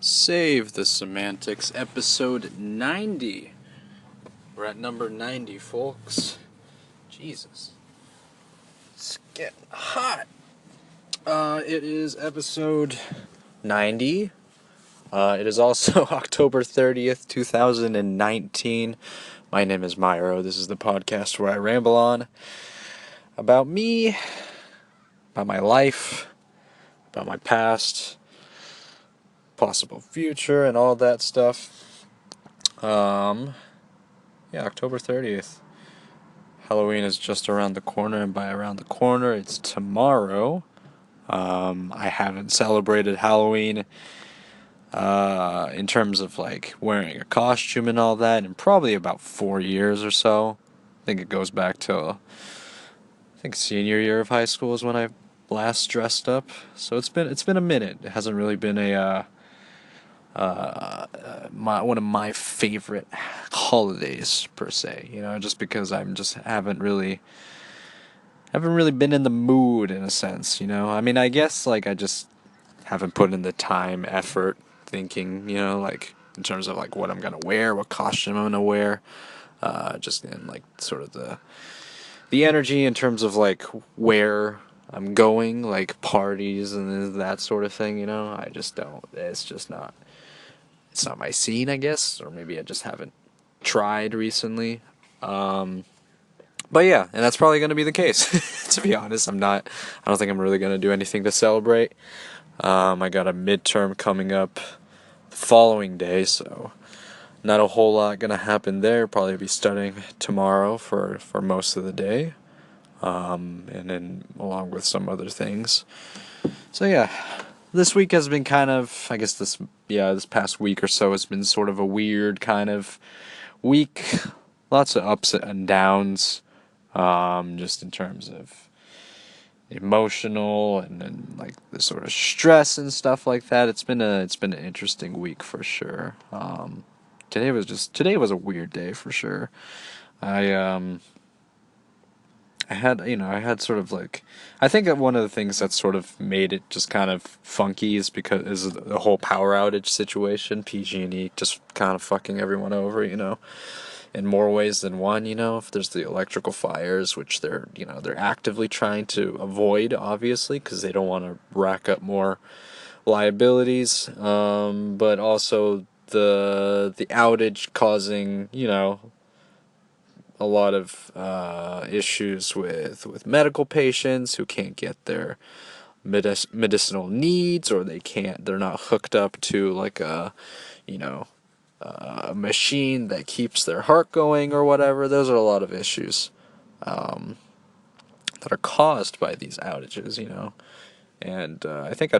Save the Semantics, episode 90. We're at number 90, folks. Jesus. It's getting hot. It is episode 90. It is also October 30th, 2019. My name is Myro. This is the podcast where I ramble on about me, about my life, about my past, possible future, and all that stuff. October 30th. Halloween is just around the corner, and by around the corner, it's tomorrow. I haven't celebrated Halloween in terms of like wearing a costume and all that in probably about 4 years or so. I think it goes back to senior year of high school is when I last dressed up. So it's been a minute. It hasn't really been one of my favorite holidays per se, just because haven't really been in the mood in a sense, I mean, I guess like I just haven't put in the time, effort, thinking, like in terms of like what I'm gonna wear, what costume I'm gonna wear, just in like sort of the energy in terms of like where I'm going, like parties and that sort of thing, I just don't. It's not my scene, I guess, or maybe I just haven't tried recently. But yeah, and that's probably going to be the case. To be honest, I don't think I'm really going to do anything to celebrate. I got a midterm coming up the following day, so not a whole lot going to happen there. Probably be studying tomorrow for most of the day. And then along with some other things. So yeah, this week has been kind of, I guess this past week or so has been sort of a weird kind of week. Lots of ups and downs, just in terms of emotional and like the sort of stress and stuff like that. It's been an interesting week for sure. Today was a weird day for sure. I had sort of like, I think that one of the things that sort of made it just kind of funky is the whole power outage situation. PG&E just kind of fucking everyone over, in more ways than one, if there's the electrical fires, which they're actively trying to avoid, obviously, because they don't want to rack up more liabilities, but also the outage causing, a lot of issues with medical patients who can't get their medicinal needs, or they're not hooked up to like a machine that keeps their heart going or whatever. Those are a lot of issues that are caused by these outages, and I think I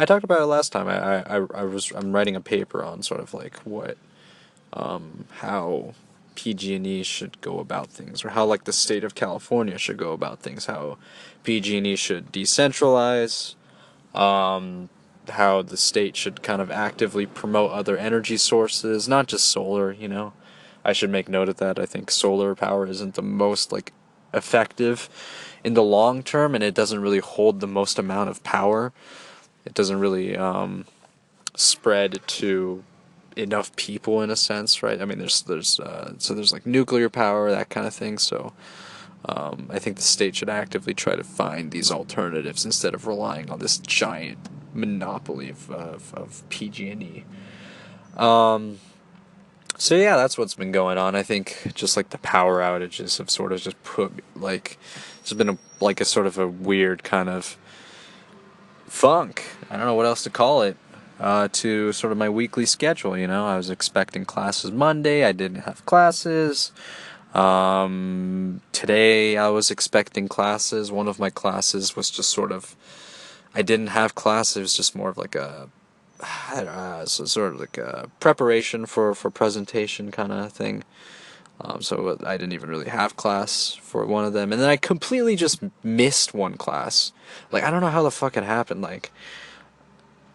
talked about it last time. I'm writing a paper on sort of like what how PG&E should go about things, or how like the state of California should go about things, how PG&E should decentralize, how the state should kind of actively promote other energy sources, not just solar, I should make note of that. I think solar power isn't the most like effective in the long term, and it doesn't really hold the most amount of power. It doesn't really spread to enough people in a sense, right? I mean, there's like nuclear power, that kind of thing. So I think the state should actively try to find these alternatives instead of relying on this giant monopoly of PG&E. So yeah, that's what's been going on. I think just like the power outages have sort of just put like it's been a sort of a weird kind of funk. I don't know what else to call it. To sort of my weekly schedule, I was expecting classes Monday. I didn't have classes. Today I was expecting classes. One of my classes was just sort of, I didn't have classes. It was just more of like sort of like a preparation for presentation kind of thing. So I didn't even really have class for one of them. And then I completely just missed one class. Like, I don't know how the fuck it happened. Like,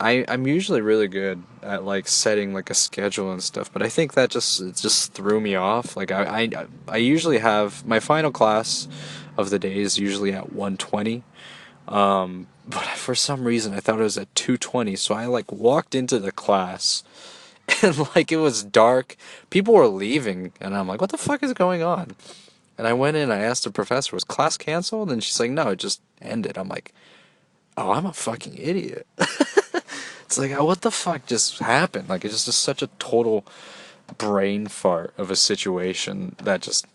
I'm usually really good at like setting like a schedule and stuff, but I think that just threw me off. Like I usually have my final class of the day is usually at 1:20, But for some reason I thought it was at 2:20, so I like walked into the class and like it was dark. People were leaving and I'm like, what the fuck is going on? And I went in, I asked the professor, was class canceled? And she's like, no, it just ended. I'm like, oh, I'm a fucking idiot. It's like, oh, what the fuck just happened? Like, it's just such a total brain fart of a situation that just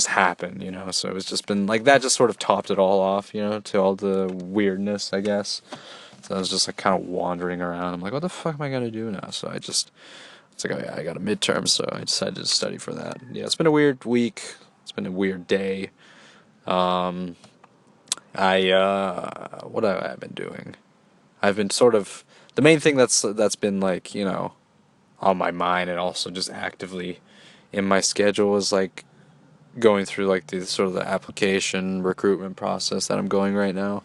happened, you know. So it's just been like that, just sort of topped it all off, you know, to all the weirdness, I guess. So I was just like kind of wandering around. I'm like, what the fuck am I gonna do now? So it's like, oh yeah, I got a midterm, so I decided to study for that. Yeah, it's been a weird week. It's been a weird day. Um, what have I been doing? I've been sort of the main thing that's been like, you know, on my mind and also just actively in my schedule is like going through like the sort of the application recruitment process that I'm going right now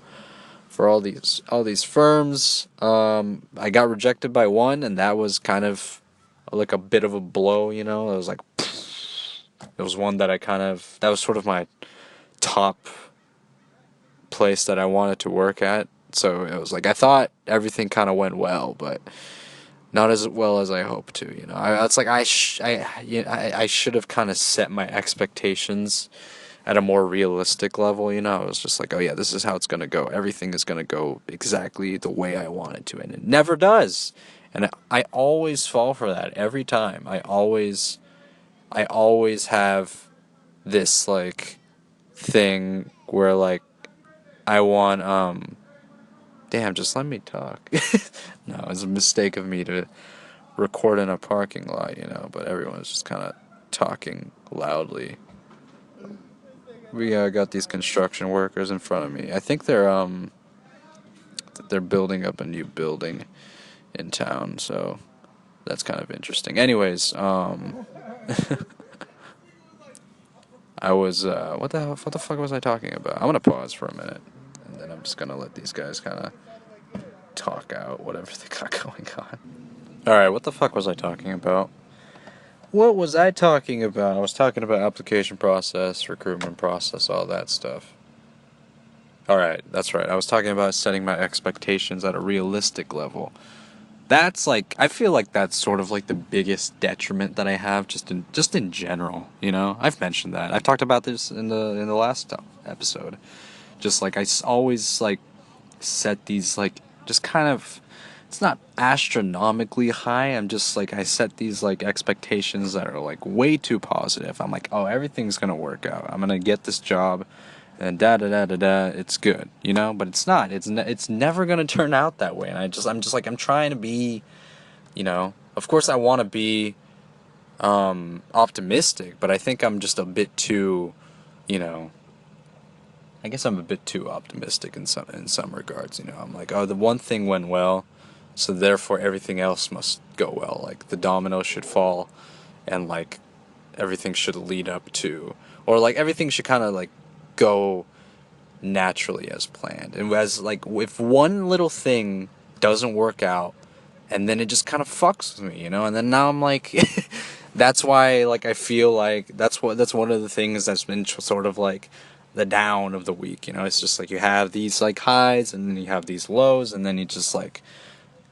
for all these firms. I got rejected by one, and that was kind of like a bit of a blow, you know. It was like it was one that that was sort of my top place that I wanted to work at. So it was like I thought everything kind of went well, but not as well as I hoped to. You know, it's like I should have kind of set my expectations at a more realistic level. You know, I was just like, oh yeah, this is how it's gonna go. Everything is gonna go exactly the way I want it to, and it never does. And I always fall for that every time. I always have this like thing where like I want damn, just let me talk. No, it's a mistake of me to record in a parking lot, you know, but everyone's just kind of talking loudly. We got these construction workers in front of me. I think they're building up a new building in town, so that's kind of interesting. Anyways, I was what the fuck was I talking about? I'm gonna pause for a minute, and then I'm just gonna let these guys kind of talk out whatever they got going on. All right, what the fuck was I talking about? What was I talking about? I was talking about application process, recruitment process, all that stuff. All right, that's right. I was talking about setting my expectations at a realistic level. That's like I feel like that's sort of like the biggest detriment that I have just in general, you know? I've mentioned that. I've talked about this in the last episode. Just like always like set these like just kind of it's not astronomically high. I'm just like I set these like expectations that are like way too positive. I'm like, "Oh, everything's going to work out. I'm going to get this job and da da da da da, it's good," you know, but it's not. It's never going to turn out that way. And I'm just like I'm trying to be, you know. Of course I want to be optimistic, but I think I'm just a bit too, you know, I guess I'm a bit too optimistic in some regards. You know, I'm like, oh, the one thing went well, so therefore everything else must go well. Like the domino should fall, and like everything should lead up to, or like everything should kind of like go naturally as planned. And as like if one little thing doesn't work out, and then it just kind of fucks with me, you know. And then now I'm like, that's why like I feel like that's one of the things that's been sort of like the down of the week, you know. It's just like you have these like highs and then you have these lows, and then you just like,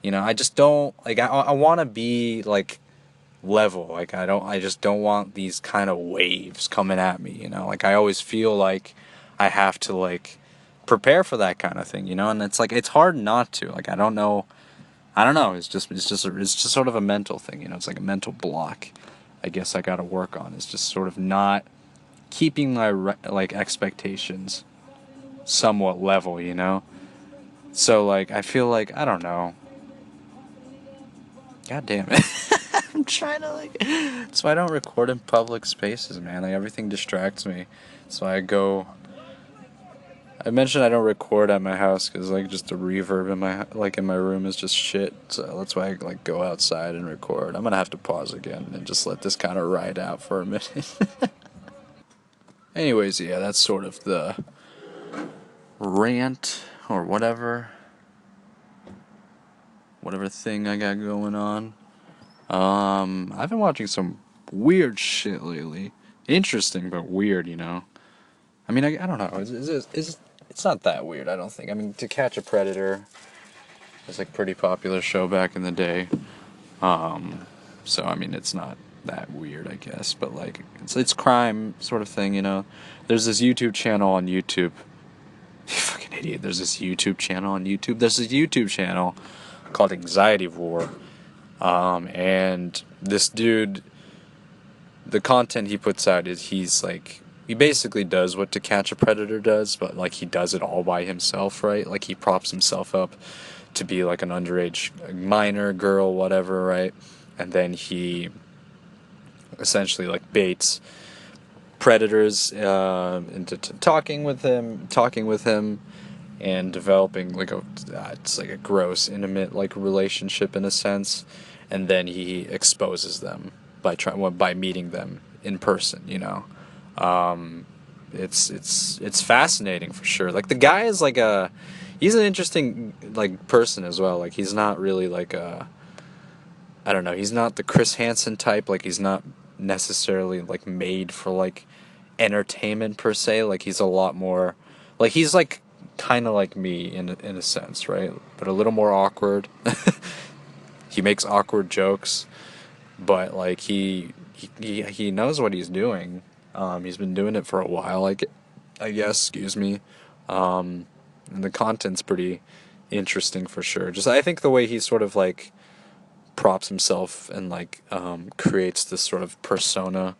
you know, I just don't like I want to be like level. Like I just don't want these kind of waves coming at me, you know. Like I always feel like I have to like prepare for that kind of thing, you know. And it's like it's hard not to. Like I don't know. It's just sort of a mental thing, you know. It's like a mental block. I guess I got to work on. It's just sort of not keeping my like expectations somewhat level, you know. So like I feel like I don't know. God damn it. I'm trying to like so I don't record in public spaces, man. Like everything distracts me. So I mentioned I don't record at my house cuz like just the reverb in my room is just shit. So that's why I like go outside and record. I'm going to have to pause again and just let this kind of ride out for a minute. Anyways, yeah, that's sort of the rant or whatever thing I got going on. I've been watching some weird shit lately. Interesting, but weird, you know. I mean, I don't know. it's not that weird, I don't think. I mean, To Catch a Predator was like a pretty popular show back in the day. So I mean, it's not that weird, I guess, but like it's crime sort of thing, you know. There's this YouTube channel on YouTube. You fucking idiot. There's this YouTube channel on YouTube. There's this YouTube channel called Anxiety War. And this dude, the content he puts out is he basically does what To Catch a Predator does, but like he does it all by himself, right? Like he props himself up to be like an underage minor girl, whatever, right? And then he essentially like baits predators into talking with him, and developing like it's like a gross, intimate like relationship in a sense, and then he exposes them by meeting them in person. You know, it's fascinating for sure. Like the guy is like he's an interesting like person as well. Like he's not really like I don't know. He's not the Chris Hansen type. Like he's not necessarily like made for like entertainment per se. Like he's a lot more like he's like kind of like me in a sense, right? But a little more awkward. He makes awkward jokes, but like he knows what he's doing. He's been doing it for a while. Like I guess, excuse me. And the content's pretty interesting for sure. Just I think the way he sort of like props himself and like creates this sort of persona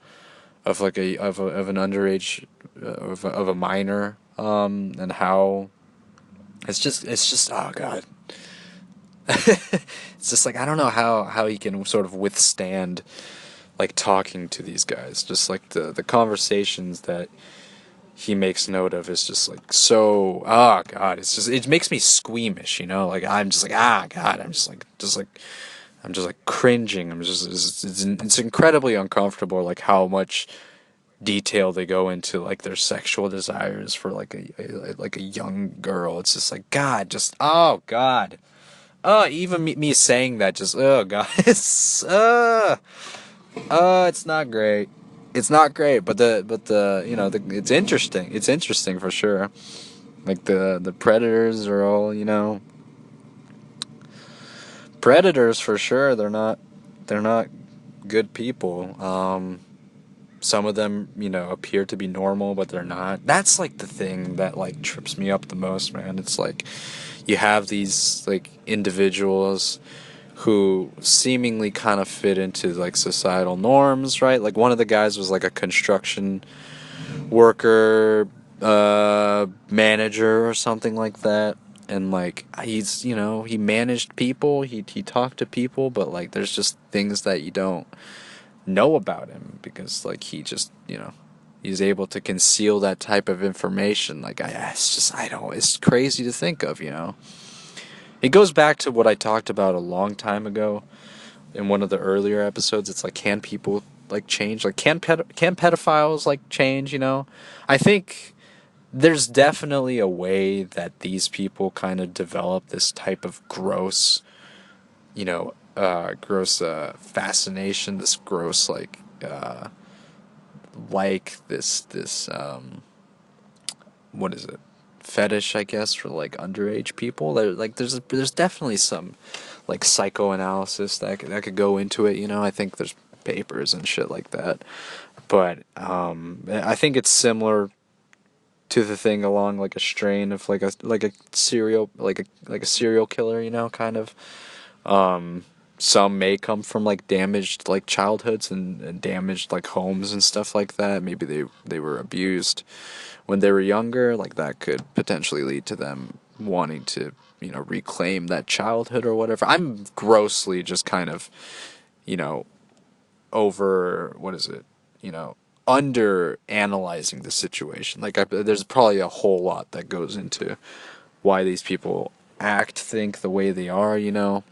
of like of an underage of a minor, and how it's just oh god. It's just like I don't know how he can sort of withstand like talking to these guys. Just like the conversations that he makes note of is just like so oh god, it makes me squeamish, you know? Like I'm just like ah god, I'm just like cringing. It's incredibly uncomfortable like how much detail they go into like their sexual desires for like a young girl. It's just like god, just oh god. Even me saying that just oh god. It's not great. It's not great, but the you know, it's interesting. It's interesting for sure. Like the predators are all, you know, predators for sure. They're not good people. Some of them, you know, appear to be normal, but they're not. That's like the thing that like trips me up the most, man. It's like you have these like individuals who seemingly kind of fit into like societal norms, right? Like one of the guys was like a construction worker, manager or something like that. And like he's, you know, he managed people, he talked to people, but like there's just things that you don't know about him because like he just, you know, he's able to conceal that type of information. Like it's just I don't. It's crazy to think of, you know. It goes back to what I talked about a long time ago in one of the earlier episodes. It's like, can people like change? Like, can pedophiles like change? You know, I think there's definitely a way that these people kind of develop this type of gross, you know, gross fascination. This gross like this what is it? Fetish, I guess, for like underage people. There's definitely some like psychoanalysis that could go into it. You know, I think there's papers and shit like that. But I think it's similar to the thing along like a strain of like a serial like a serial killer. You know, kind of. Some may come from like damaged like childhoods and damaged like homes and stuff like that. Maybe they were abused when they were younger. Like that could potentially lead to them wanting to, you know, reclaim that childhood or whatever. I'm grossly just kind of, you know, over what is it, you know, under analyzing the situation. Like there's probably a whole lot that goes into why these people think the way they are, you know.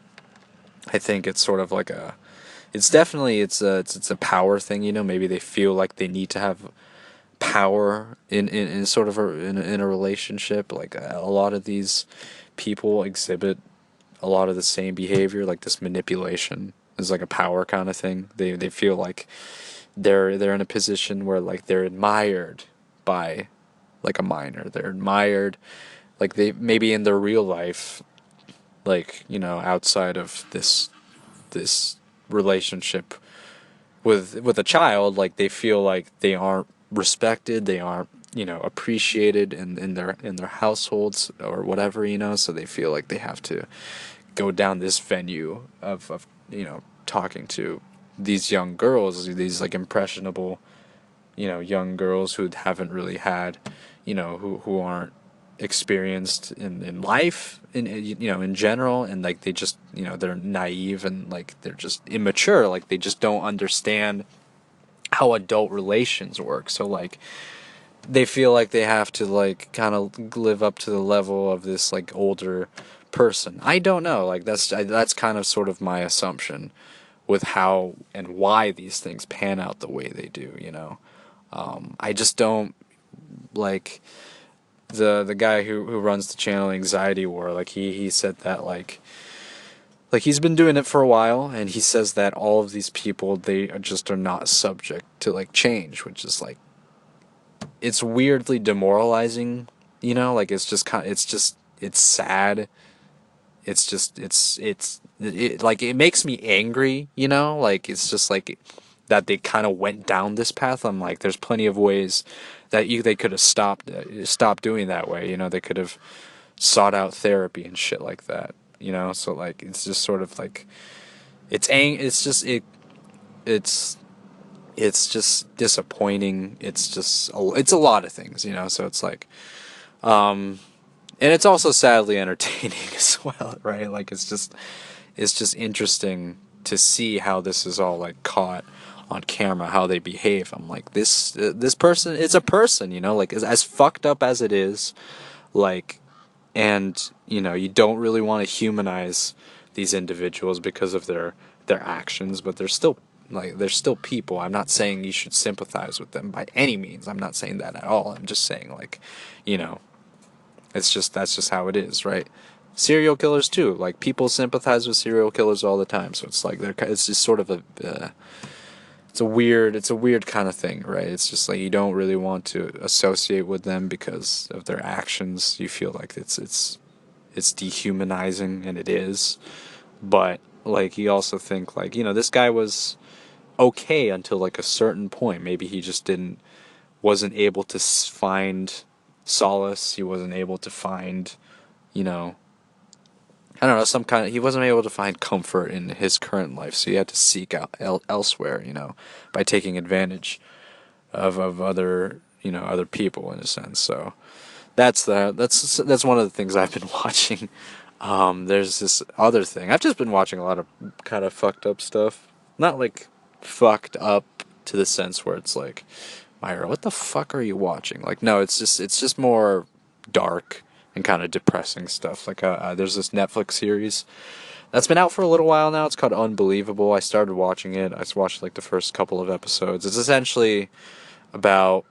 I think it's sort of like it's a power thing, you know. Maybe they feel like they need to have power in sort of in a relationship. Like a lot of these people exhibit a lot of the same behavior, like this manipulation is like a power kind of thing. They feel like they're in a position where like they're admired by like a minor. They're admired, like they maybe in their real life, like, you know, outside of this relationship with a child, like they feel like they aren't respected, they aren't, you know, appreciated in their households or whatever, you know, so they feel like they have to go down this venue of you know, talking to these young girls, these like impressionable, you know, young girls who haven't really had, you know, who aren't experienced in life you know, in general, and like they just, you know, they're naive and like they're just immature, like they just don't understand how adult relations work. So like they feel like they have to like kind of live up to the level of this like older person. I don't know, like that's kind of sort of my assumption with how and why these things pan out the way they do, you know. I just don't like the guy who runs the channel Anxiety War. Like he said that like he's been doing it for a while, and he says that all of these people, they are not subject to like change, which is like, it's weirdly demoralizing, you know. Like it's just kind, it's just, it's sad. It's just it like it makes me angry, you know. Like it's just like that they kind of went down this path. I'm like, there's plenty of ways that they could have stopped doing that way, you know. They could have sought out therapy and shit like that, you know. So like it's just sort of like it's just it's it's just disappointing. It's just it's a lot of things, you know. So it's like and it's also sadly entertaining as well, right? Like it's just interesting to see how this is all like caught on camera, how they behave. I'm like, this person is a person, you know, like as fucked up as it is, like, and you know, you don't really want to humanize these individuals because of their actions, but they're still people. I'm not saying you should sympathize with them by any means. I'm not saying that at all. I'm just saying, like, you know, that's just how it is, right? Serial killers too. Like people sympathize with serial killers all the time, so it's like it's just sort of a it's a weird kind of thing, right? It's just like you don't really want to associate with them because of their actions. You feel like it's dehumanizing, and it is. But like you also think like, you know, this guy was okay until like a certain point. Maybe he just wasn't able to find solace. He wasn't able to find, you know, I don't know, some kind of, he wasn't able to find comfort in his current life, so he had to seek out elsewhere, you know, by taking advantage of other, you know, other people in a sense. So that's one of the things I've been watching. There's this other thing. I've just been watching a lot of kind of fucked up stuff. Not like fucked up to the sense where it's like, Myra, what the fuck are you watching? Like, no, it's just more dark and kind of depressing stuff. Like, there's this Netflix series that's been out for a little while now. It's called Unbelievable. I started watching it. I watched like the first couple of episodes. It's essentially about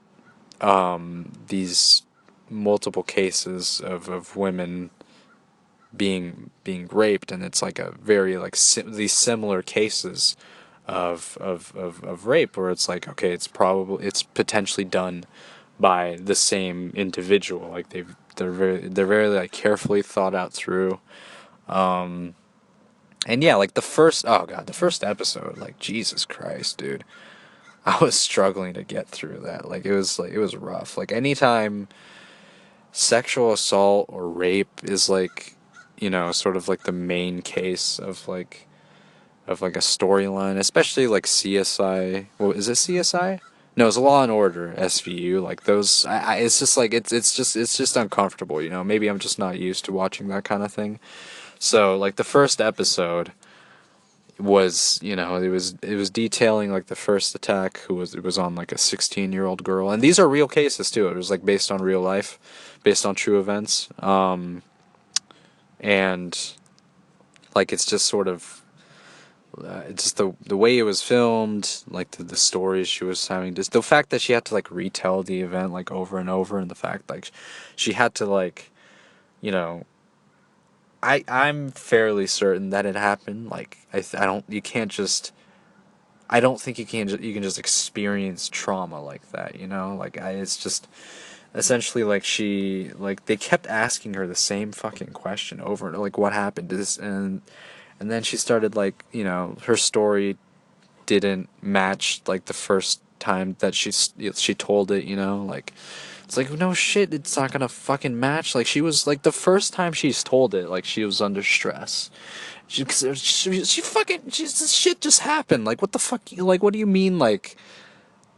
these multiple cases of women being raped, and it's like a very like these similar cases of rape, where it's like, okay, it's potentially done by the same individual. Like they're very like carefully thought out through. And yeah, like the first episode, like Jesus Christ, dude, I was struggling to get through that. Like it was rough. Like anytime sexual assault or rape is like, you know, sort of like the main case of like a storyline, especially like CSI. Well, is it CSI? No, it's Law and Order, SVU. Like those, it's just like it's just uncomfortable. You know, maybe I'm just not used to watching that kind of thing. So like the first episode was, you know, it was detailing like the first attack, it was on like a 16-year-old girl, and these are real cases too. It was like based on real life, based on true events, and like it's just sort of it's just the way it was filmed, like the stories she was having, just the fact that she had to like retell the event like over and over, and the fact like she had to like, you know, I'm fairly certain that it happened. Like I don't, you can't just, I don't think you can just experience trauma like that, you know? Like it's just, essentially like they kept asking her the same fucking question over and like what happened to this, and then she started like, her story didn't match like the first time that she told it, like it's like, no shit, it's not gonna fucking match. Like she was like, the first time she's told it, like she was under stress. She fucking, this shit just happened. Like what the fuck? Like what do you mean? Like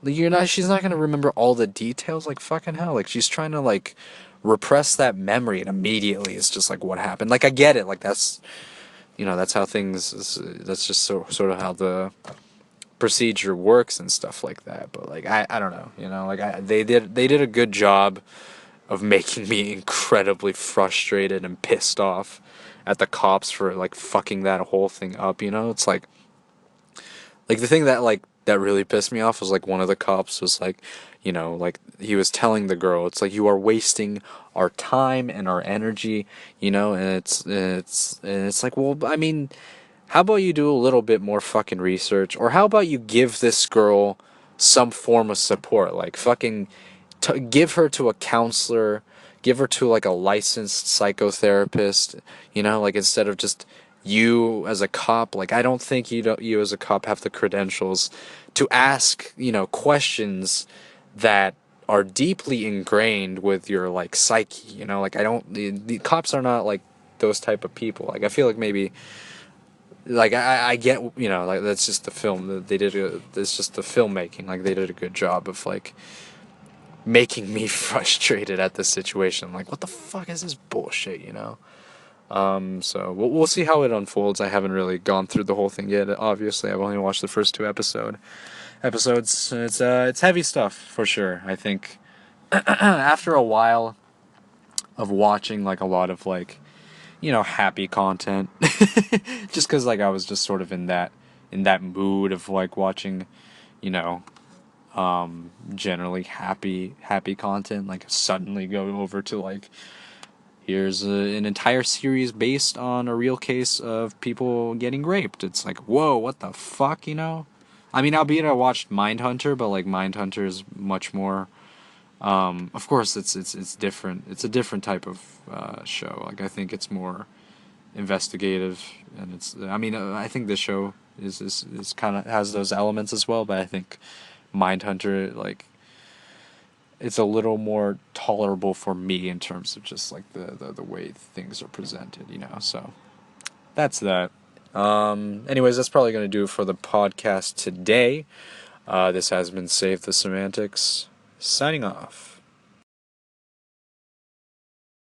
she's not gonna remember all the details. Like fucking hell. Like she's trying to like repress that memory, and immediately it's just like what happened. Like I get it. Like that's how things. That's just sort of how the procedure works and stuff like that. But like I don't know. Like they did a good job of making me incredibly frustrated and pissed off at the cops for like fucking that whole thing up. It's like the thing that really pissed me off was like one of the cops was like, like he was telling the girl, it's like, you are wasting our time and our energy, and it's like, well, I mean, how about you do a little bit more fucking research, or how about you give this girl some form of support, like fucking give her to a counselor, give her to like a licensed psychotherapist, like instead of just you as a cop. Like I don't think you as a cop have the credentials to ask, questions that are deeply ingrained with your like psyche, like I don't the cops are not like those type of people. Like I feel like maybe like I get, like that's just the film. It's just the filmmaking. Like they did a good job of like making me frustrated at the situation. Like, what the fuck is this bullshit, So we'll see how it unfolds. I haven't really gone through the whole thing yet. Obviously, I've only watched the first two episodes. It's heavy stuff for sure. I think after a while of watching like a lot of like, happy content, just because like I was just sort of in that mood of like watching, you know, generally happy content, like suddenly go over to like, here's an entire series based on a real case of people getting raped. It's like, whoa, what the fuck, I mean, albeit I watched Mindhunter, but like Mindhunter is much more, of course it's different. It's a different type of show. Like I think it's more investigative, and I mean, I think this show is kind of has those elements as well, but I think Mindhunter, like, it's a little more tolerable for me in terms of just like the way things are presented, So that's that. Anyways, that's probably going to do it for the podcast today. This has been Save the Semantics, signing off.